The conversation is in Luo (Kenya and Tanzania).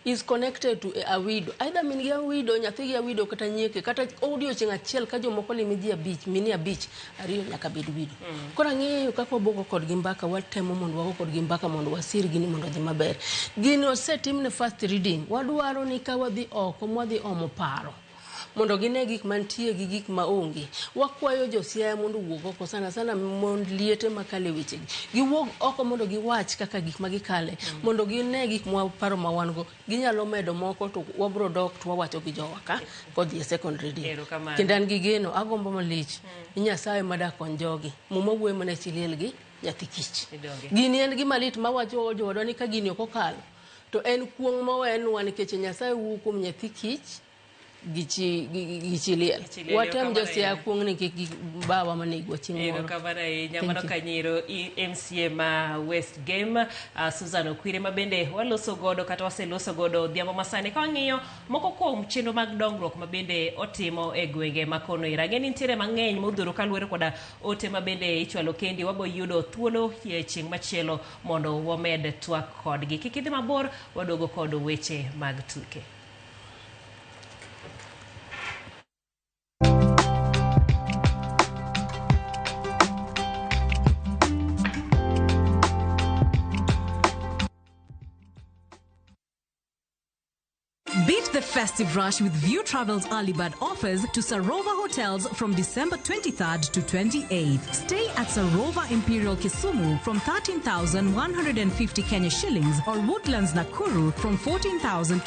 is connected to a widow. Either min ya widow, nyathi ya widow kata nyieke, kata audio chenga chiel ka jomoko limi ji abich, mini abich, ariyo nyaka bed widow. Kora ng'eyo kaka waboko kod gimbaka, watemo mondo wako kod gimbaka mondo wasir gini mondo dhi maber. Gini osetimne first reading. Wadwaro ni ka wadhi oko, mwadhi omo paro. Mondo gine gik mantie gi gik maonge. Wakwayo josiaya mondo wuog oko sana mond liete makale wechegi. Giwuog oko mondo giwach kaka gik magikale. Mondo gine gik paro mawango. Ginyalo medo moko to wabro dok to wawacho gi jowaka kodhi e second reading. Kendan gigeno agombo malich. Nyasaye madak kon jogi. Muma wuoyo mana chiliel gi nyathi kich. Gini en gima lit mawacho jowadwa ni ka gini ok okalo. To en kuong mawenwa nikech Nyasaye wuo kuom nyathi kich. Gichiliel. Watem josia kuong ni kik baba manigwa chingoro. Ero kamara nyamano kanyiro MCA ma West Game Susan Okwiri mabende waloso godo kata waseloso godo dhiambo masani ka ng'iyo moko kuom chenro mag dongruok mabende otimo e gwenge makono irageni ntiere mang'eny modhuro kaluwore koda ote mabende ichwalo kendi wabo yudo thuolo chieng' machielo mondo wamed twak kodgi. Kik idhi mabor wadogo kod weche mag tuke. Beat the festive rush with View Travel's early bird offers to Sarova hotels from December 23rd to 28th. Stay at Sarova Imperial Kisumu from 13,150 Kenya shillings or Woodlands Nakuru from 14,000